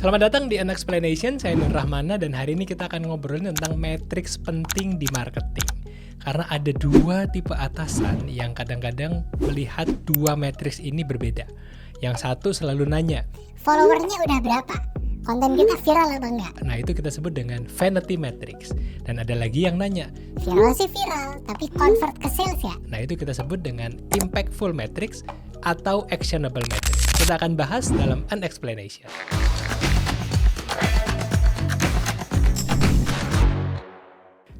Selamat datang di Unexplanation, saya Nur Rahmana dan hari ini kita akan ngobrolin tentang matriks penting di marketing. Karena ada dua tipe atasan yang kadang-kadang melihat dua matriks ini berbeda. Yang satu selalu nanya, followernya udah berapa? Konten kita viral apa enggak? Nah itu kita sebut dengan vanity matrix. Dan ada lagi yang nanya, Viral sih viral, tapi convert ke sales ya? nah itu kita sebut dengan impactful matrix atau actionable matrix. Kita akan bahas dalam Unexplanation.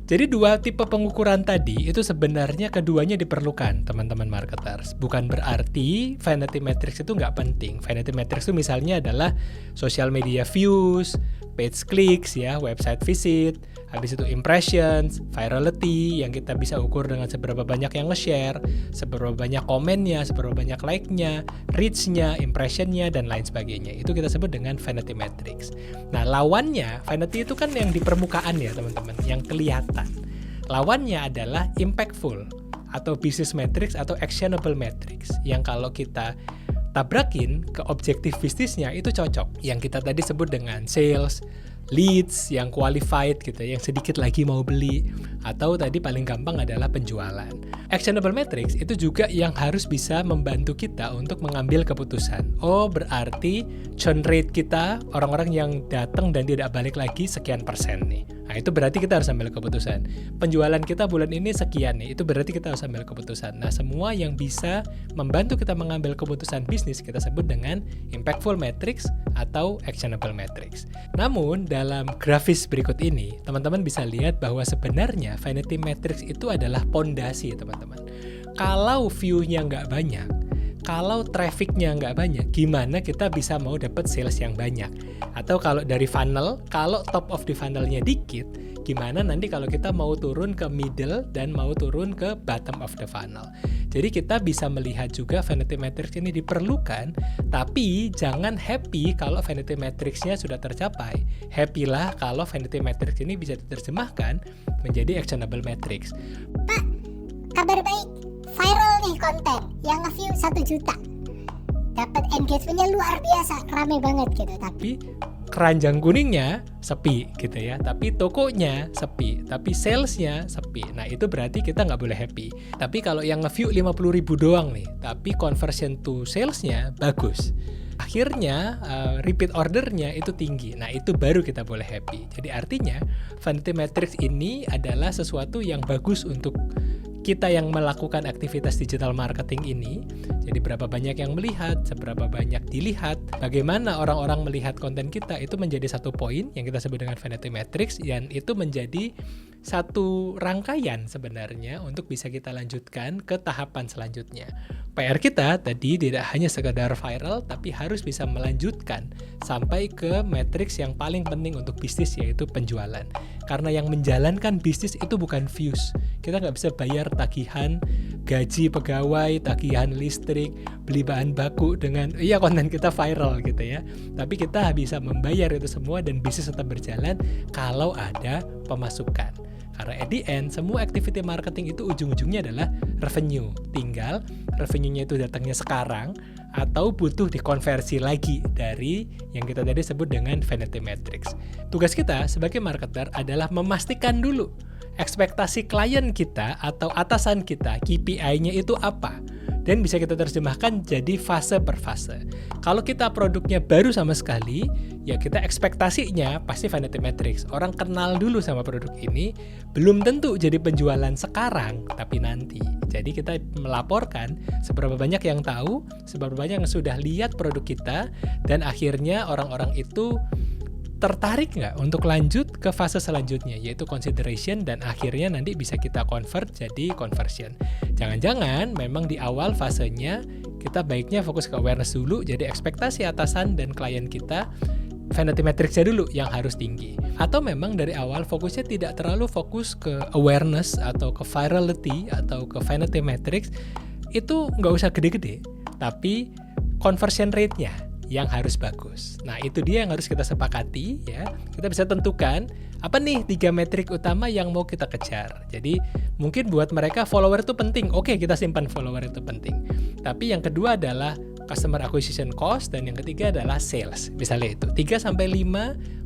Jadi dua tipe pengukuran tadi itu sebenarnya keduanya diperlukan teman-teman marketers. Bukan berarti vanity matrix itu nggak penting. Vanity matrix itu misalnya adalah social media views, page clicks ya, website visit, habis itu impressions, virality yang kita bisa ukur dengan seberapa banyak yang nge-share, seberapa banyak komennya, seberapa banyak like-nya, reach-nya, impression-nya, dan lain sebagainya. Itu kita sebut dengan vanity matrix. Nah, lawannya, vanity itu kan yang di permukaan ya teman-teman, yang kelihatan. Lawannya adalah impactful atau business matrix atau actionable matrix yang kalau kita tabrakin ke objektif bisnisnya itu cocok. Yang kita tadi sebut dengan sales, leads yang qualified gitu, yang sedikit lagi mau beli, atau tadi paling gampang adalah penjualan. Actionable matrix itu juga yang harus bisa membantu kita untuk mengambil keputusan. Oh, berarti churn rate kita, orang-orang yang datang dan tidak balik lagi sekian persen nih. Nah, itu berarti kita harus ambil keputusan. Penjualan kita bulan ini sekian nih, itu berarti kita harus ambil keputusan. Nah, semua yang bisa membantu kita mengambil keputusan bisnis kita sebut dengan impactful matrix atau actionable matrix. Namun, dalam grafis berikut ini, teman-teman bisa lihat bahwa sebenarnya vanity matrix itu adalah pondasi, teman-teman. Kalau view-nya nggak banyak, kalau traffic-nya nggak banyak, gimana kita bisa mau dapat sales yang banyak? Atau kalau dari funnel, kalau top of the funnel-nya dikit, gimana nanti kalau kita mau turun ke middle dan mau turun ke bottom of the funnel? Jadi kita bisa melihat juga vanity matrix ini diperlukan, tapi jangan happy kalau vanity matrix-nya sudah tercapai. Happy-lah kalau vanity matrix ini bisa diterjemahkan menjadi actionable matrix. Pak, kabar baik, viral nih konten yang nge-view 1 juta, dapat engagement-nya luar biasa, rame banget gitu. Tapi keranjang kuningnya sepi gitu ya, tapi tokonya sepi, tapi salesnya sepi. Nah itu berarti kita nggak boleh happy. Tapi kalau yang nge-view 50.000 doang nih, tapi conversion to salesnya bagus, akhirnya repeat ordernya itu tinggi. Nah itu baru kita boleh happy. Jadi artinya vanity matrix ini adalah sesuatu yang bagus untuk kita yang melakukan aktivitas digital marketing ini. Jadi berapa banyak yang melihat, seberapa banyak dilihat, bagaimana orang-orang melihat konten kita, itu menjadi satu poin yang kita sebut dengan vanity matrix, dan itu menjadi satu rangkaian sebenarnya untuk bisa kita lanjutkan ke tahapan selanjutnya. PR kita tadi tidak hanya sekedar viral, tapi harus bisa melanjutkan sampai ke matriks yang paling penting untuk bisnis, yaitu penjualan. Karena yang menjalankan bisnis itu bukan views. Kita nggak bisa bayar tagihan gaji pegawai, tagihan listrik, beli bahan baku dengan konten kita viral gitu ya. Tapi kita bisa membayar itu semua dan bisnis tetap berjalan kalau ada pemasukan. Karena at the end, semua activity marketing itu ujung-ujungnya adalah revenue. Tinggal revenue-nya itu datangnya sekarang atau butuh dikonversi lagi dari yang kita tadi sebut dengan vanity matrix. Tugas kita sebagai marketer adalah memastikan dulu ekspektasi klien kita atau atasan kita, KPI-nya itu apa? Dan bisa kita terjemahkan jadi fase per fase. Kalau kita produknya baru sama sekali, ya kita ekspektasinya pasti vanity matrix. Orang kenal dulu sama produk ini, belum tentu jadi penjualan sekarang, tapi nanti. Jadi kita melaporkan seberapa banyak yang tahu, seberapa banyak yang sudah lihat produk kita, dan akhirnya orang-orang itu tertarik nggak untuk lanjut ke fase selanjutnya, yaitu consideration, dan akhirnya nanti bisa kita convert jadi conversion. Jangan-jangan memang di awal fasenya kita baiknya fokus ke awareness dulu, jadi ekspektasi atasan dan klien kita vanity matrix-nya dulu yang harus tinggi. Atau memang dari awal fokusnya tidak terlalu fokus ke awareness atau ke virality atau ke vanity matrix, itu nggak usah gede-gede, tapi conversion rate-nya yang harus bagus. Nah, itu dia yang harus kita sepakati ya. Kita bisa tentukan apa nih 3 metrik utama yang mau kita kejar. Jadi, mungkin buat mereka follower itu penting. Oke, kita simpan follower itu penting. Tapi yang kedua adalah customer acquisition cost, dan yang ketiga adalah sales. Misalnya itu 3-5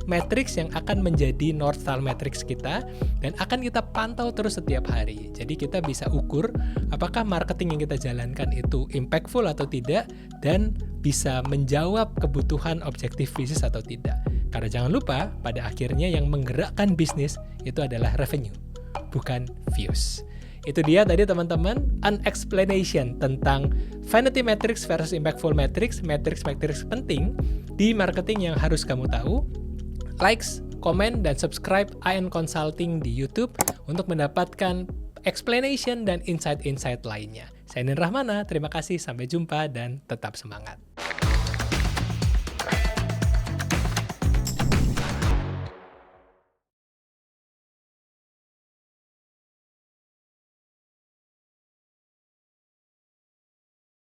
matrix yang akan menjadi North Star matrix kita dan akan kita pantau terus setiap hari. Jadi kita bisa ukur apakah marketing yang kita jalankan itu impactful atau tidak dan bisa menjawab kebutuhan objektif bisnis atau tidak. Karena jangan lupa, pada akhirnya yang menggerakkan bisnis itu adalah revenue, bukan views. Itu dia tadi teman-teman, an explanation tentang vanity metrics versus impactful metrics, metrics penting di marketing yang harus kamu tahu. Likes, komen, dan subscribe IN Consulting di YouTube untuk mendapatkan explanation dan insight-insight lainnya. Saya Nin Rahmana, terima kasih, sampai jumpa, dan tetap semangat.